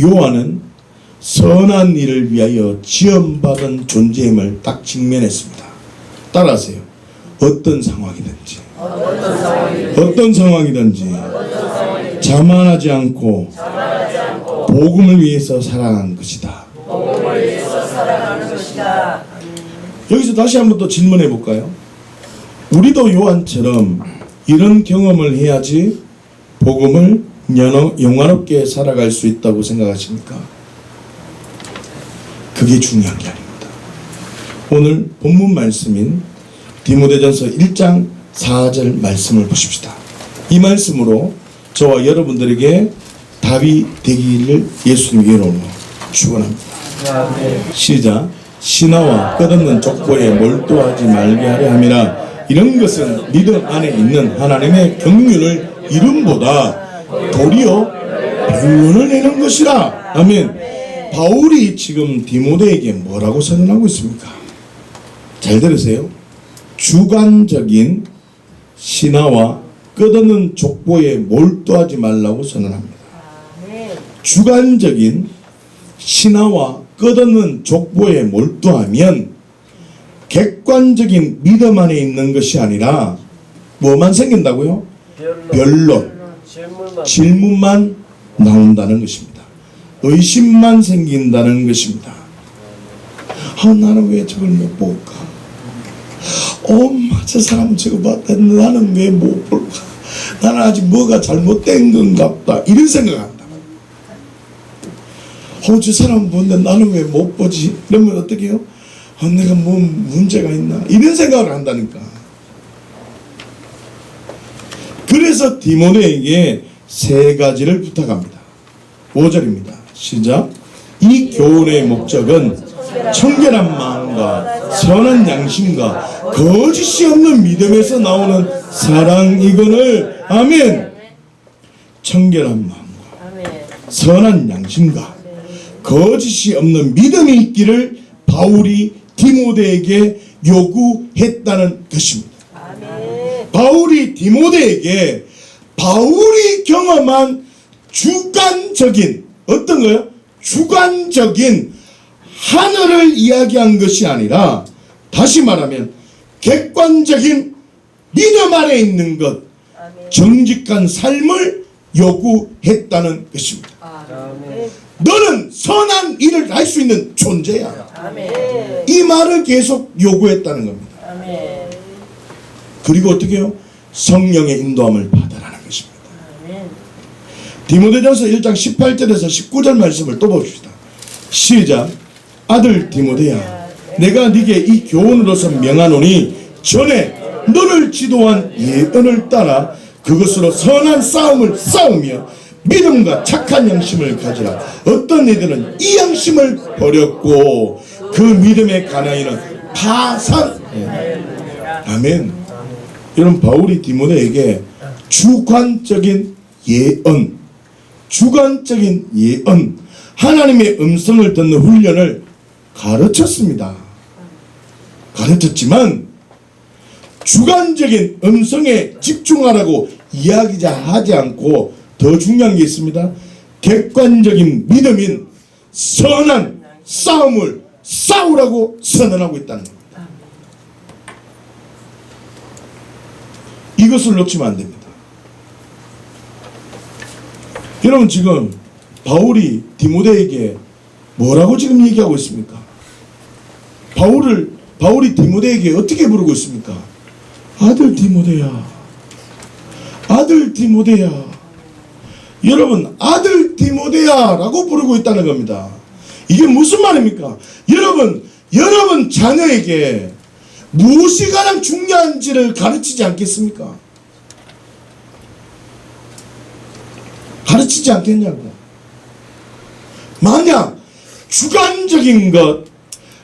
요한은 선한 일을 위하여 지음받은 존재임을 딱 직면했습니다. 따라하세요. 어떤 상황이든지 자만하지 않고 복음을 위해서 살아가는 것이다. 여기서 다시 한번 또 질문해 볼까요? 우리도 요한처럼 이런 경험을 해야지 복음을 영화롭게 살아갈 수 있다고 생각하십니까? 그게 중요한 게 아닙니다. 오늘 본문 말씀인 디모데전서 1장 4절 말씀을 보십시다. 이 말씀으로 저와 여러분들에게 답이 되기를 예수님 이름으로 축원합니다. 시작. 신하와 끝없는 족보에 몰두하지 말게 하려 함이라. 이런 것은 믿음 안에 있는 하나님의 경륜을 이름보다 도리어 변론을 내는 것이라. 아멘. 바울이 지금 디모데에게 뭐라고 선언하고 있습니까? 잘 들으세요. 주관적인 신하와 끝없는 족보에 몰두하지 말라고 선언합니다. 주관적인 신하와 끝없는 족보에 몰두하면 객관적인 믿음 안에 있는 것이 아니라 뭐만 생긴다고요? 변론, 질문만 나온다는 것입니다. 의심만 생긴다는 것입니다. 나는 왜 저걸 못 볼까? 엄마 저 사람은 저거 봤는데 나는 왜 못 볼까? 나는 아직 뭐가 잘못된 건가 보다. 이런 생각한다. 저 사람은 보는데 나는 왜 못 보지? 그러면 어떻게 해요? 내가 뭐 문제가 있나? 이런 생각을 한다니까. 그래서 디모데에게 세 가지를 부탁합니다. 5절입니다. 시작. 이 교훈의 목적은 청결한 마음과 선한 양심과 거짓이 없는 믿음에서 나오는 사랑이거늘. 아멘. 청결한 마음과 선한 양심과 거짓이 없는 믿음이 있기를 바울이 디모데에게 요구했다는 것입니다. 바울이 디모데에게 바울이 경험한 주관적인 어떤 거요? 주관적인 하늘을 이야기한 것이 아니라 다시 말하면 객관적인 믿음 안에 있는 것, 정직한 삶을 요구했다는 것입니다. 너는 선한 일을 할 수 있는 존재야. 이 말을 계속 요구했다는 겁니다. 그리고 어떻게 해요? 성령의 인도함을 받아라는 것입니다. 디모데전서 1장 18절에서 19절 말씀을 또 봅시다. 시작. 아들 디모데야, 내가 네게 이 교훈으로서 명하노니 전에 너를 지도한 예언을 따라 그것으로 선한 싸움을 싸우며 믿음과 착한 양심을 가지라. 어떤 이들은 이 양심을 버렸고 그 믿음의 가나이는 파산. 아멘. 여러분, 바울이 디모데에게 주관적인 예언, 주관적인 예언, 하나님의 음성을 듣는 훈련을 가르쳤습니다. 가르쳤지만 주관적인 음성에 집중하라고 이야기하지 않고 더 중요한 게 있습니다. 객관적인 믿음인 선한 싸움을 싸우라고 선언하고 있다는 겁니다. 이것을 놓치면 안 됩니다. 여러분, 지금 바울이 디모데에게 뭐라고 지금 얘기하고 있습니까? 바울이 디모데에게 어떻게 부르고 있습니까? 아들 디모데야, 아들 디모데야. 여러분, 아들 디모데야 라고 부르고 있다는 겁니다. 이게 무슨 말입니까? 여러분 자녀에게 무엇이 가장 중요한지를 가르치지 않겠습니까? 가르치지 않겠냐고. 만약 주관적인 것,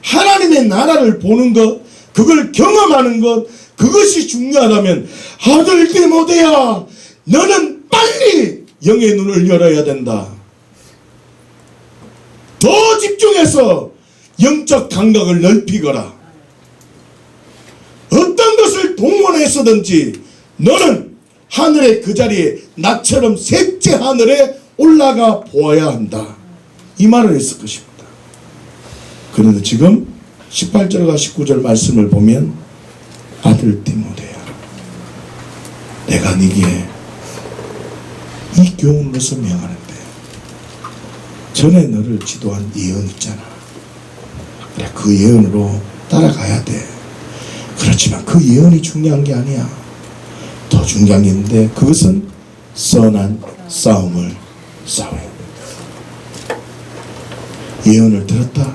하나님의 나라를 보는 것, 그걸 경험하는 것, 그것이 중요하다면 아들 디모데야, 너는 빨리 영의 눈을 열어야 된다. 더 집중해서 영적 감각을 넓히거라. 어떤 것을 동원해서든지 너는 하늘의 그 자리에 나처럼 셋째 하늘에 올라가 보아야 한다. 이 말을 했을 것입니다. 그런데 지금 18절과 19절 말씀을 보면 아들 디모데야, 내가 네게 이 교훈으로서 명하는데, 전에 너를 지도한 예언 있잖아. 그래, 그 예언으로 따라가야 돼. 그렇지만 그 예언이 중요한 게 아니야. 더 중요한 게 있는데, 그것은 선한 싸움을 싸워야 돼. 예언을 들었다,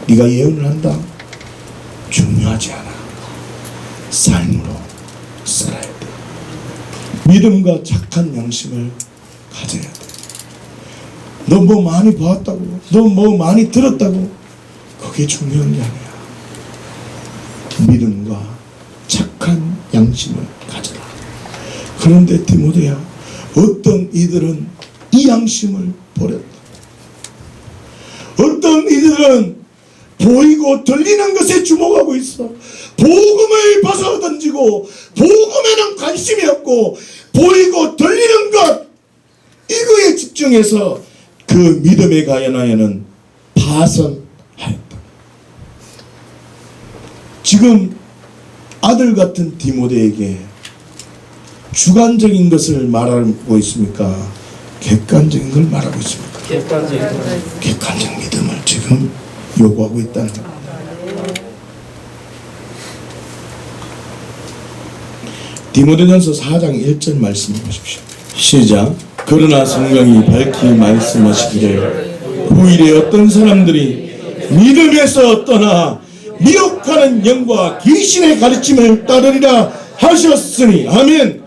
네가 예언을 한다, 중요하지 않아. 삶으로 살아야 돼. 믿음과 착한 양심을 가져야 돼. 너 뭐 많이 봤다고, 너 뭐 많이 들었다고, 그게 중요한 게 아니야. 믿음과 착한 양심을 가져라. 그런데 디모데야, 어떤 이들은 이 양심을 버렸다. 어떤 이들은 보이고 들리는 것에 주목하고 있어. 복음을 벗어 던지고 복음에는 관심이 없고 보이고 들리는 것, 이거에 집중해서 그 믿음의 가연하여는 파선하였다. 지금 아들 같은 디모데에게 주관적인 것을 말하고 있습니까? 객관적인 걸 말하고 있습니까? 객관적 믿음을 지금 요구하고 있다는 겁니다. 디모데전서 4장 1절 말씀 보십시오. 시작. 그러나 성경이 밝히 말씀하시기를 후일에 어떤 사람들이 믿음에서 떠나 미혹하는 영과 귀신의 가르침을 따르리라 하셨으니. 아멘.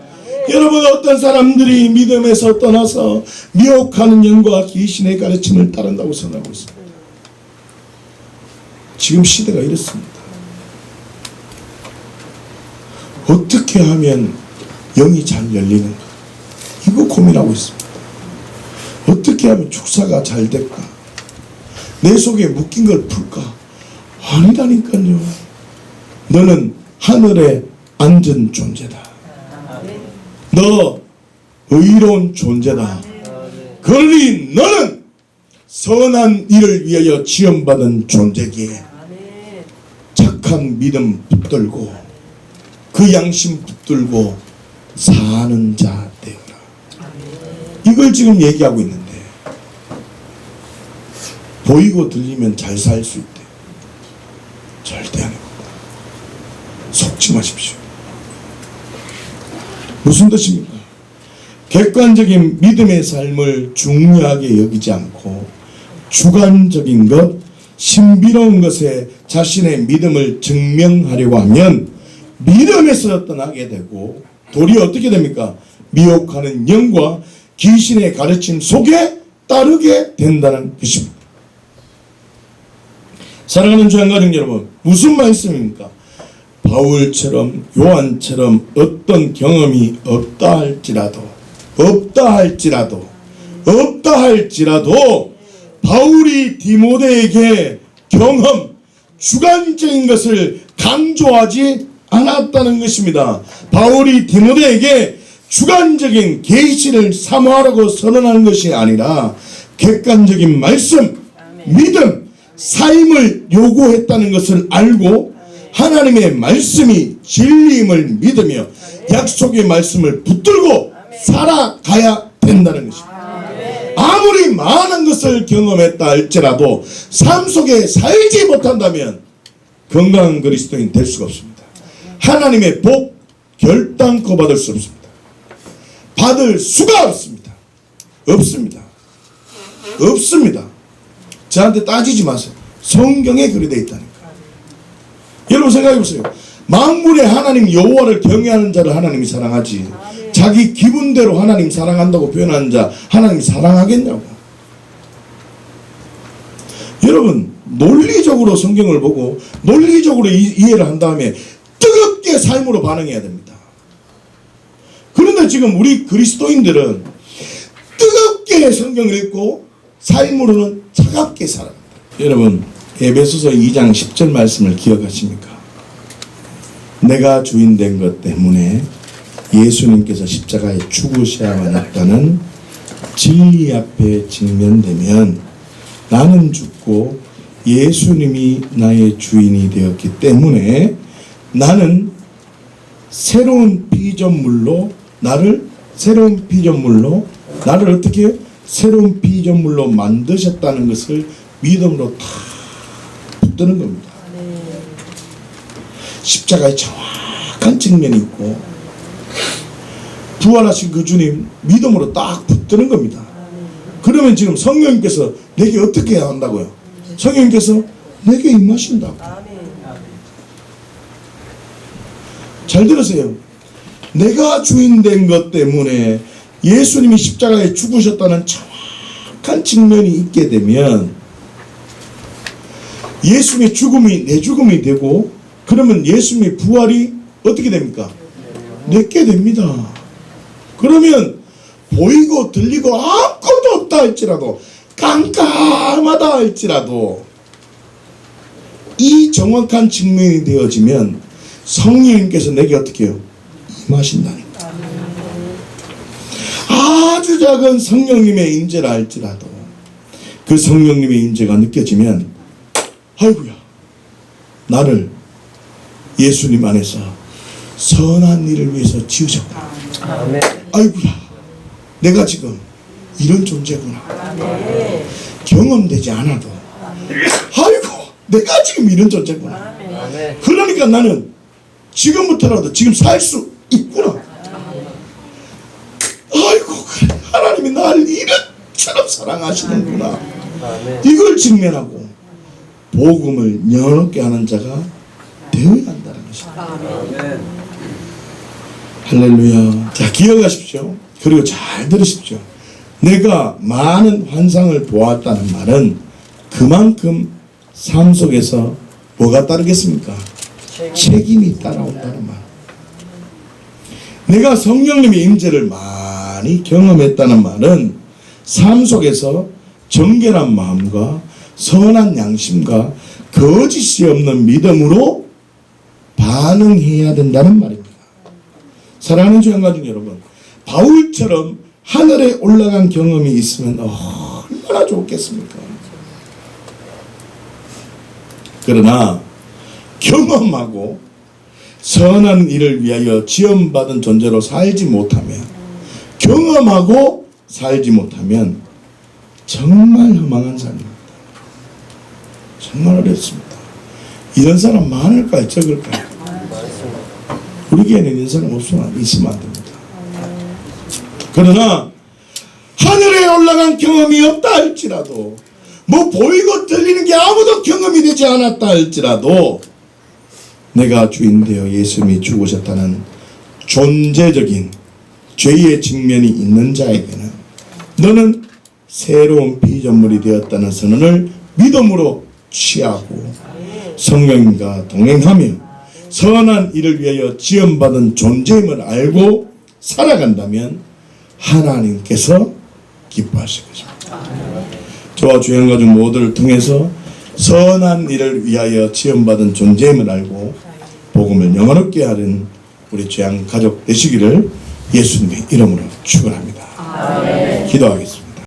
여러분, 어떤 사람들이 믿음에서 떠나서 미혹하는 영과 귀신의 가르침을 따른다고 선언하고 있습니다. 지금 시대가 이렇습니다. 어떻게 하면 영이 잘 열리는가, 이거 고민하고 있습니다. 어떻게 하면 축사가 잘 될까, 내 속에 묶인 걸 풀까. 아니라니까요. 너는 하늘에 앉은 존재다. 너 의로운 존재다. 그러니 너는 선한 일을 위하여 지원받은 존재기에 착한 믿음 붙들고 그 양심 붙들고 사는 자 되어라. 이걸 지금 얘기하고 있는데, 보이고 들리면 잘 살 수 있대. 절대 아닙니다. 속지 마십시오. 무슨 뜻입니까? 객관적인 믿음의 삶을 중요하게 여기지 않고 주관적인 것, 신비로운 것에 자신의 믿음을 증명하려고 하면 믿음에서 떠나게 되고, 도리어 어떻게 됩니까? 미혹하는 영과 귀신의 가르침 속에 따르게 된다는 것입니다. 사랑하는 주양가족 여러분, 무슨 말씀입니까? 바울처럼 요한처럼 어떤 경험이 없다 할지라도 바울이 디모데에게 경험, 주관적인 것을 강조하지 않았다는 것입니다. 바울이 디모데에게 주관적인 계시를 사모하라고 선언하는 것이 아니라 객관적인 말씀, 믿음, 삶을 요구했다는 것을 알고 하나님의 말씀이 진리임을 믿으며 약속의 말씀을 붙들고 살아가야 된다는 것입니다. 아무리 많은 것을 경험했다 할지라도 삶 속에 살지 못한다면 건강한 그리스도인 될 수가 없습니다. 하나님의 복 결단코 받을 수 없습니다. 받을 수가 없습니다. 없습니다. 저한테 따지지 마세요. 성경에 그리 되어 있다니까. 여러분 생각해 보세요. 만물의 하나님 여호와를 경외하는 자를 하나님이 사랑하지, 자기 기분대로 하나님 사랑한다고 표현하는 자 하나님이 사랑하겠냐고. 여러분, 논리적으로 성경을 보고 논리적으로 이해를 한 다음에 뜨겁게 삶으로 반응해야 됩니다. 그런데 지금 우리 그리스도인들은 뜨겁게 성경을 읽고 삶으로는 차갑게 살아갑니다. 여러분, 에베소서 2장 10절 말씀을 기억하십니까? 내가 주인 된 것 때문에 예수님께서 십자가에 죽으셔야만 했다는 진리 앞에 직면되면 나는 죽고 예수님이 나의 주인이 되었기 때문에 나는 새로운 피조물로 나를 어떻게 새로운 피조물로 만드셨다는 것을 믿음으로 다 붙드는 겁니다. 십자가의 정확한 측면이 있고 부활하신 그 주님 믿음으로 딱 붙드는 겁니다. 그러면 지금 성령님께서 내게 어떻게 해야 한다고요? 성령님께서 내게 임하신다고. 잘 들으세요. 내가 주인 된 것 때문에 예수님이 십자가에 죽으셨다는 정확한 측면이 있게 되면 예수님의 죽음이 내 죽음이 되고, 그러면 예수님의 부활이 어떻게 됩니까? 내게 됩니다. 그러면 보이고 들리고 아무것도 없다 할지라도, 깜깜하다 할지라도 이 정확한 측면이 되어지면 성령님께서 내게 어떻게 해요? 임하신다니까. 아주 작은 성령님의 임재라 할지라도 그 성령님의 임재가 느껴지면, 아이고야, 나를 예수님 안에서 선한 일을 위해서 지으셨구나. 아이고야, 내가 지금 이런 존재구나. 경험되지 않아도 아이고, 내가 지금 이런 존재구나. 그러니까 나는 지금부터라도 지금 살 수 있구나. 아이고, 하나님이 나를 이런처럼 사랑하시는구나. 이걸 직면하고 복음을 여롭게 하는 자가 되어야 한다는 것입니다. 할렐루야. 자, 기억하십시오. 그리고 잘 들으십시오. 내가 많은 환상을 보았다는 말은 그만큼 삶 속에서 뭐가 따르겠습니까? 책임이 따라온다는 말. 내가 성령님의 임재를 많이 경험했다는 말은 삶 속에서 정결한 마음과 선한 양심과 거짓이 없는 믿음으로 반응해야 된다는 말입니다. 사랑하는 주 양가족 여러분, 바울처럼 하늘에 올라간 경험이 있으면 얼마나 좋겠습니까? 그러나 경험하고 선한 일을 위하여 지원받은 존재로 살지 못하면, 경험하고 살지 못하면 정말 허망한 삶입니다. 정말 어렵습니다. 이런 사람 많을까요? 적을까요? 우리에게는 이런 사람 있으면 안 됩니다. 그러나 하늘에 올라간 경험이 없다 할지라도, 뭐 보이고 들리는 게 아무도 경험이 되지 않았다 할지라도, 내가 주인 되어 예수님이 죽으셨다는 존재적인 죄의 직면이 있는 자에게는 너는 새로운 피조물이 되었다는 선언을 믿음으로 취하고 성령님과 동행하며 선한 일을 위하여 지원받은 존재임을 알고 살아간다면 하나님께서 기뻐하실 것입니다. 저와 주양가족 모두를 통해서 선한 일을 위하여 지원받은 존재임을 알고 복음을 영원롭게 하는 우리 주양가족 되시기를 예수님의 이름으로 축원합니다. 기도하겠습니다.